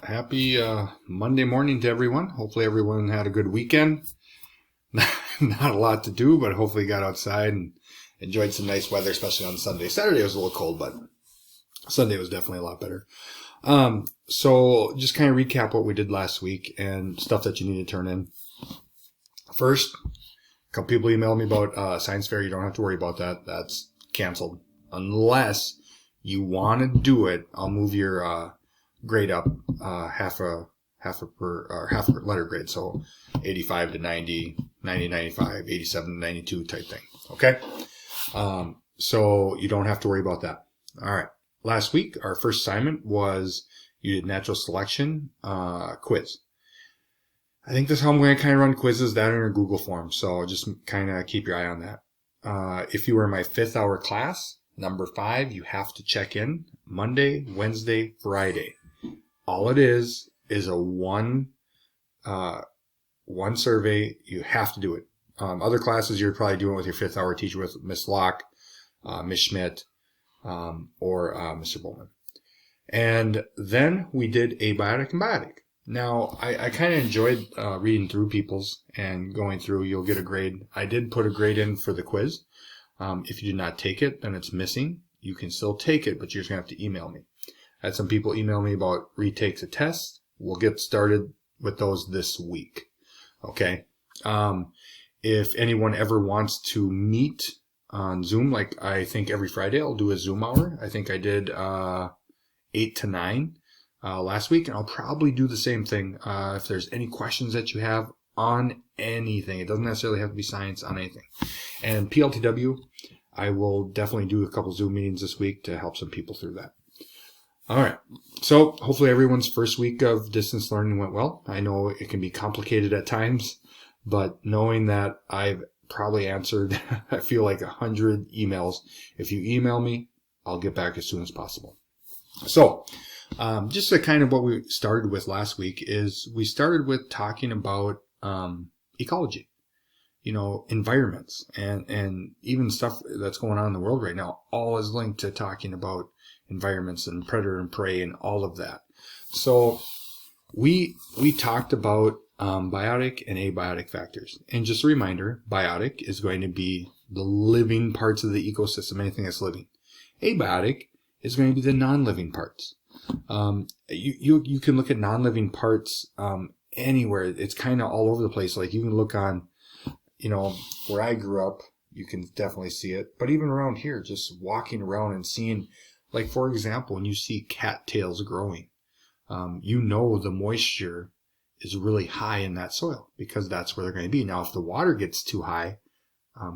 happy Monday morning to everyone. Hopefully everyone had a good weekend. Not a lot to do, but hopefully got outside and enjoyed some nice weather, especially on Sunday. Saturday was a little cold, but Sunday was definitely a lot better. So just kind of recap what we did last week and stuff that you need to turn in. First, a couple people emailed me about science fair. You don't have to worry about that. That's canceled. Unless you want to do it, I'll move your grade up half a letter grade. So 85 to 90, 90 95, 87 to 92 type thing. Okay? So you don't have to worry about that. All right. Last week, our first assignment was you did natural selection quiz. I think this is how I'm going to kind of run quizzes that in a Google form. So just kind of keep your eye on that. If you were in my 5th hour class, number 5, you have to check in Monday, Wednesday, Friday. All it is a one survey. You have to do it. Other classes you're probably doing with your 5th hour teacher, with Miss Locke, Miss Schmidt, or Mr. Bowman. And then we did Abiotic and Biotic. Now, I kind of enjoyed reading through people's and going through. You'll get a grade. I did put a grade in for the quiz. If you did not take it, then it's missing. You can still take it, but you're just going to have to email me. I had some people email me about retakes of tests. We'll get started with those this week. Okay. If anyone ever wants to meet on Zoom, like I think every Friday I'll do a Zoom hour. I think I did 8 to 9 last week, and I'll probably do the same thing. If there's any questions that you have on anything, it doesn't necessarily have to be science, on anything. And PLTW, I will definitely do a couple Zoom meetings this week to help some people through that. All right. So hopefully everyone's first week of distance learning went well. I know it can be complicated at times, but knowing that I've probably answered, I feel like 100 emails. If you email me, I'll get back as soon as possible. So, just to kind of what we started with last week is we started with talking about ecology, environments, and even stuff that's going on in the world right now. All is linked to talking about environments and predator and prey and all of that. So we talked about biotic and abiotic factors. And just a reminder, biotic is going to be the living parts of the ecosystem, anything that's living. Abiotic is going to be the non-living parts. You can look at non-living parts anywhere. It's kind of all over the place. Like you can look on, where I grew up, you can definitely see it. But even around here, just walking around and seeing, like for example, when you see cattails growing, the moisture is really high in that soil because that's where they're going to be. Now, if the water gets too high,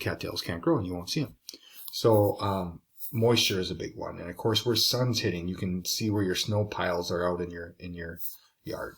cattails can't grow and you won't see them. So, moisture is a big one. And of course, where sun's hitting, you can see where your snow piles are out in your yard.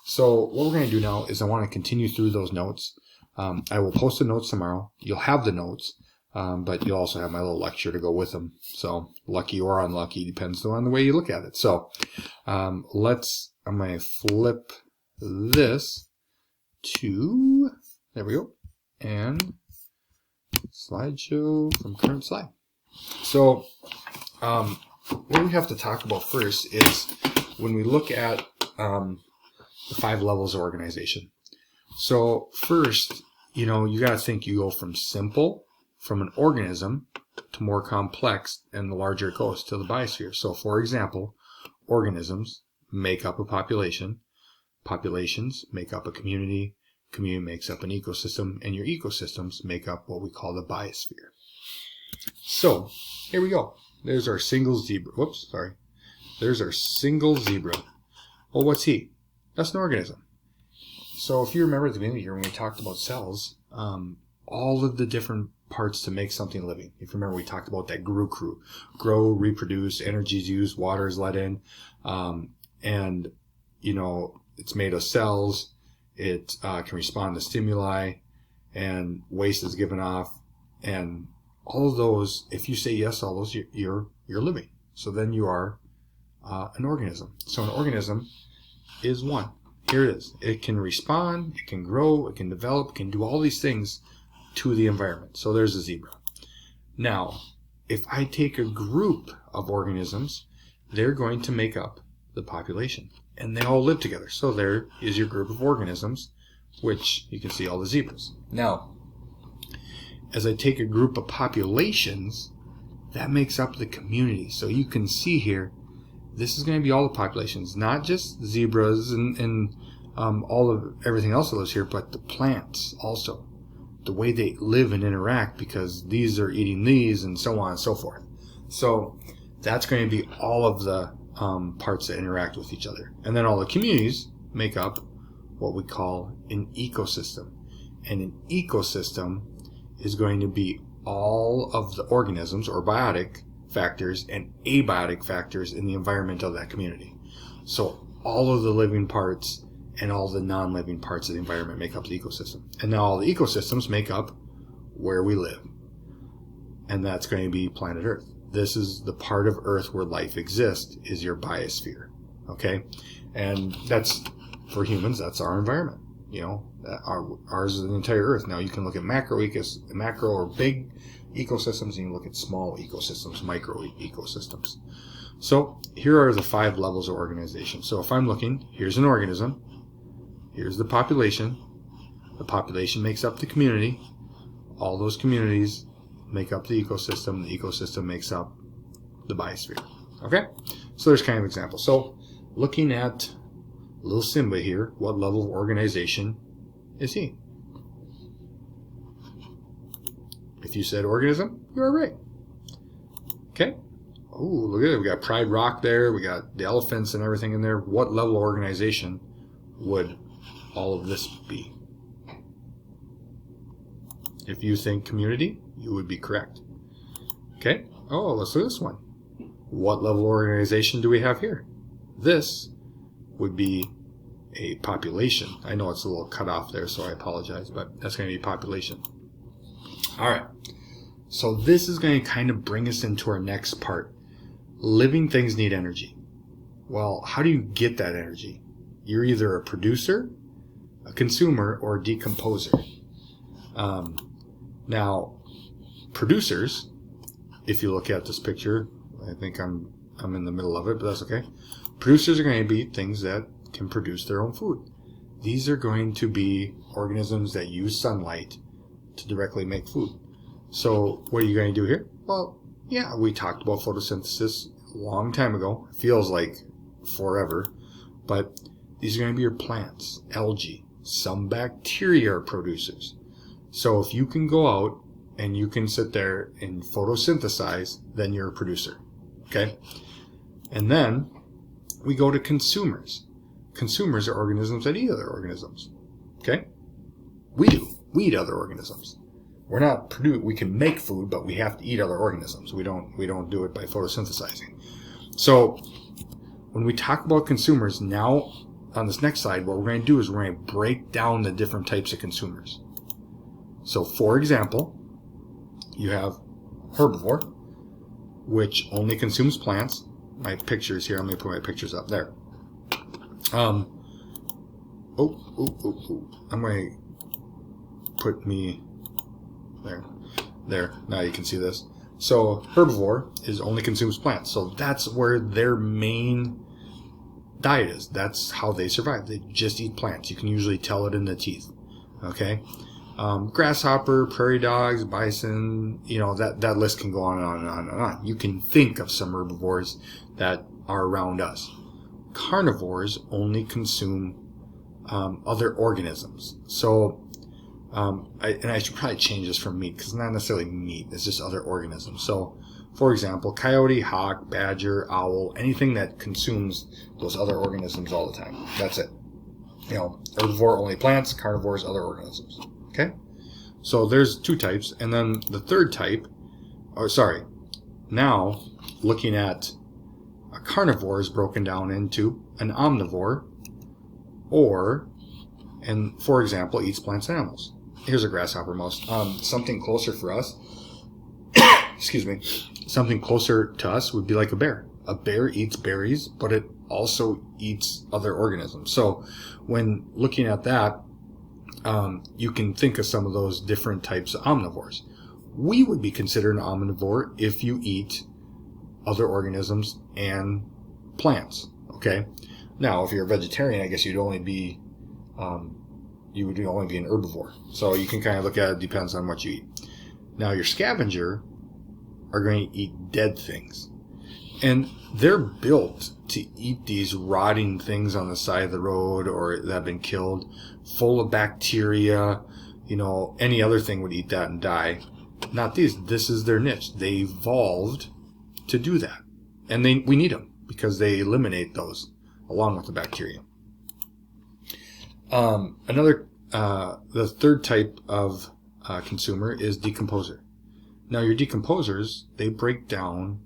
So what we're going to do now is I want to continue through those notes. I will post the notes tomorrow. You'll have the notes, but you'll also have my little lecture to go with them. So lucky or unlucky, depends on the way you look at it. So, I'm going to flip this to, there we go, and slideshow from current slide. So, what we have to talk about first is when we look at the 5 levels of organization. So first, you got to think you go from simple, from an organism, to more complex, and the larger it goes to the biosphere. So for example, organisms make up a population, populations make up a community, community makes up an ecosystem, and your ecosystems make up what we call the biosphere. So, here we go. There's our single zebra. Whoops, sorry. There's our single zebra. Well, what's he? That's an organism. So, if you remember at the beginning of the year when we talked about cells, all of the different parts to make something living. If you remember, we talked about that GRU crew. Grow, reproduce, energy is used, water is let in, and, it's made of cells. It can respond to stimuli, and waste is given off, and all of those, if you say yes to all those, you're living. So then you are an organism. So an organism is one. Here it is. It can respond, it can grow, it can develop, it can do all these things to the environment. So there's a zebra. Now, if I take a group of organisms, they're going to make up the population. and they all live together. So there is your group of organisms, which you can see all the zebras. Now, as I take a group of populations, that makes up the community. So you can see here, this is going to be all the populations, not just zebras and all of everything else that lives here, but the plants also, the way they live and interact, because these are eating these and so on and so forth. So that's going to be all of the parts that interact with each other. And then all the communities make up what we call an ecosystem. And an ecosystem is going to be all of the organisms or biotic factors and abiotic factors in the environment of that community. So all of the living parts and all the non-living parts of the environment make up the ecosystem. And now all the ecosystems make up where we live. And that's going to be planet Earth. This is the part of Earth where life exists, is your biosphere. Okay? And that's, for humans, that's our environment. You know, ours is the entire Earth. Now you can look at macro or big ecosystems, and you can look at small ecosystems, micro ecosystems. So here are the 5 levels of organization. So if I'm looking, here's an organism, here's the population. The population makes up the community. All those communities make up the ecosystem. The ecosystem makes up the biosphere. Okay? So there's kind of examples. So looking at little Simba here, what level of organization is he? If you said organism, you are right. Okay? Oh, look at it. We got Pride Rock there. We got the elephants and everything in there. What level of organization would all of this be? If you think community, you would be correct. Okay? Oh, let's do this one. What level of organization do we have here? This would be a population. I know it's a little cut off there, so I apologize, but that's going to be population. All right. So this is going to kind of bring us into our next part. Living things need energy. Well, how do you get that energy? You're either a producer, a consumer, or a decomposer. Now, producers, if you look at this picture, I think I'm in the middle of it, but that's okay. Producers are going to be things that can produce their own food. These are going to be organisms that use sunlight to directly make food. So what are you going to do here? Well, yeah, we talked about photosynthesis a long time ago. It feels like forever. But these are going to be your plants, algae. Some bacteria are producers. So if you can go out and you can sit there and photosynthesize, then you're a producer. Okay? And then we go to consumers. Consumers are organisms that eat other organisms. Okay? We do. We eat other organisms. We're not we can make food, but we have to eat other organisms. We don't do it by photosynthesizing. So when we talk about consumers, now on this next slide, what we're going to do is we're going to break down the different types of consumers. So for example, you have herbivore, which only consumes plants. My pictures here, I'm going to put my pictures up there. I'm going to put me there. Now you can see this. So herbivore only consumes plants. So that's where their main diet is. That's how they survive. They just eat plants. You can usually tell it in the teeth. Okay? Grasshopper, prairie dogs, bison, that list can go on and on and on and on. You can think of some herbivores that are around us. Carnivores only consume other organisms. So, I should probably change this from meat, because it's not necessarily meat, it's just other organisms. So, for example, coyote, hawk, badger, owl, anything that consumes those other organisms all the time. That's it. Herbivore only plants, carnivores other organisms. Okay? So there's 2 types, and then the third type, now looking at a carnivore is broken down into an omnivore, and for example, eats plants and animals. Here's a grasshopper mouse. Something closer for us, excuse me, something closer to us would be like a bear. A bear eats berries, but it also eats other organisms. So when looking at that, you can think of some of those different types of omnivores. We would be considered an omnivore if you eat other organisms and plants. Okay? Now, if you're a vegetarian, I guess you'd only be an herbivore. So you can kind of look at it, depends on what you eat. Now, your scavenger are going to eat dead things. And they're built to eat these rotting things on the side of the road or that have been killed, full of bacteria. Any other thing would eat that and die. Not these. This is their niche. They evolved to do that. And we need them because they eliminate those along with the bacteria. The third type of consumer is decomposer. Now, your decomposers, they break down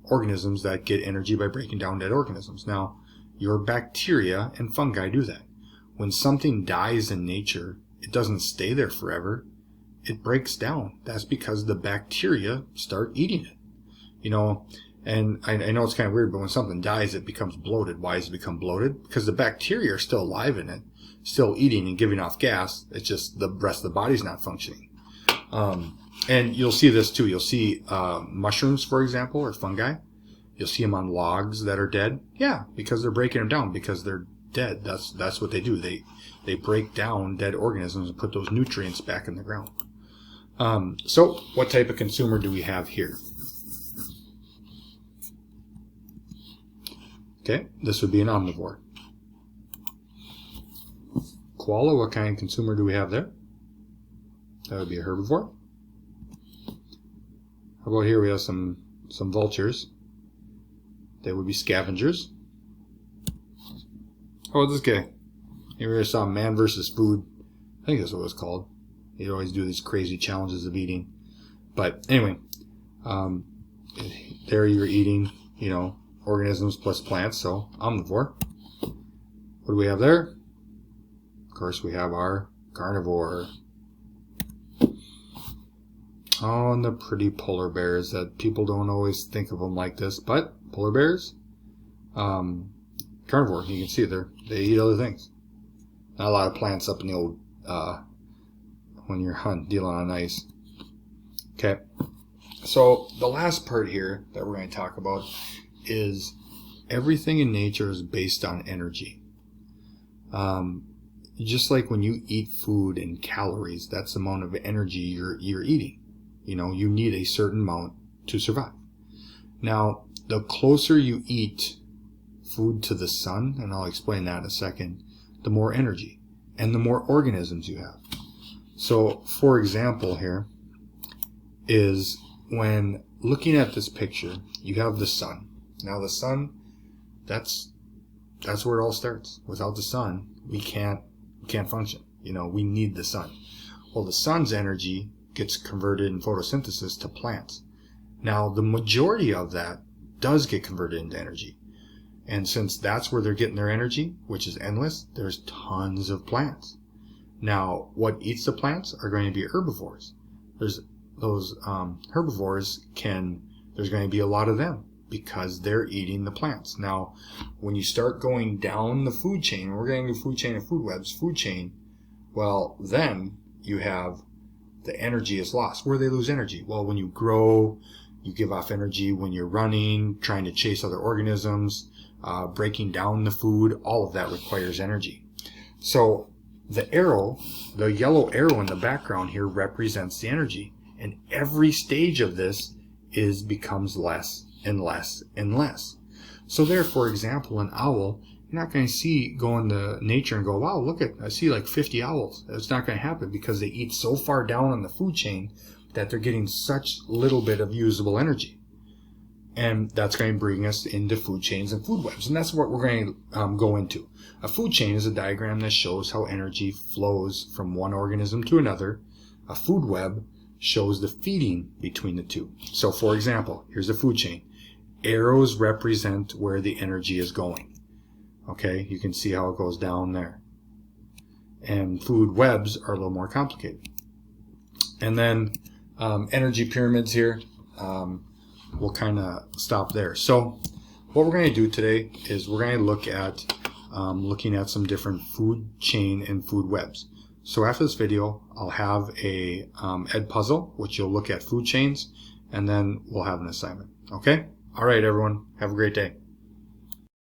organisms that get energy by breaking down dead organisms. Now, your bacteria and fungi do that. When something dies in nature, it doesn't stay there forever. It breaks down. That's because the bacteria start eating it. And I know it's kind of weird, but when something dies, it becomes bloated. Why does it become bloated? Because the bacteria are still alive in it, still eating and giving off gas. It's just the rest of the body's not functioning. And you'll see this too. You'll see mushrooms, for example, or fungi. You'll see them on logs that are dead. Yeah, because they're breaking them down because they're dead. That's what they do. They break down dead organisms and put those nutrients back in the ground. So what type of consumer do we have here? Okay, this would be an omnivore. Koala, what kind of consumer do we have there? That would be a herbivore. How about here we have some vultures. They would be scavengers. How about this guy? Here we saw Man versus Food. I think that's what it was called. He'd always do these crazy challenges of eating. But anyway, there you're eating, organisms plus plants, so omnivore. What do we have there? Of course, we have our carnivore. Oh, and the pretty polar bears that people don't always think of them like this, but polar bears, carnivore, you can see they eat other things. Not a lot of plants up in the old, when you're dealing on ice. Okay, so the last part here that we're going to talk about is everything in nature is based on energy. Just like when you eat food in calories, that's the amount of energy you're eating. You need a certain amount to survive. Now, the closer you eat food to the sun, and I'll explain that in a second, the more energy and the more organisms you have. So, for example, here is when looking at this picture, you have the sun. Now, the sun, that's where it all starts. Without the sun, we can't function. We need the sun. Well, the sun's energy gets converted in photosynthesis to plants. Now, the majority of that does get converted into energy. And since that's where they're getting their energy, which is endless, there's tons of plants. Now, what eats the plants are going to be herbivores. There's those herbivores there's going to be a lot of them because they're eating the plants. Now, when you start going down the food chain, we're going to do food chain and food webs, well, then you have the energy is lost. Where do they lose energy? Well, when you grow, you give off energy. When you're running, trying to chase other organisms, breaking down the food, all of that requires energy. So the yellow arrow in the background here represents the energy. And every stage of this becomes less and less and less. So there, for example, an owl, you're not going to go into nature and go, wow, I see like 50 owls. That's not going to happen because they eat so far down on the food chain that they're getting such little bit of usable energy. And that's going to bring us into food chains and food webs. And that's what we're going to go into. A food chain is a diagram that shows how energy flows from one organism to another. A food web shows the feeding between the two. So, for example, here's a food chain. Arrows represent where the energy is going. Okay, you can see how it goes down there. And food webs are a little more complicated. And then energy pyramids here, we'll kind of stop there. So what we're going to do today is we're going to look at looking at some different food chain and food webs. So after this video, I'll have a ed puzzle, which you'll look at food chains, and then we'll have an assignment. Okay? All right, everyone. Have a great day.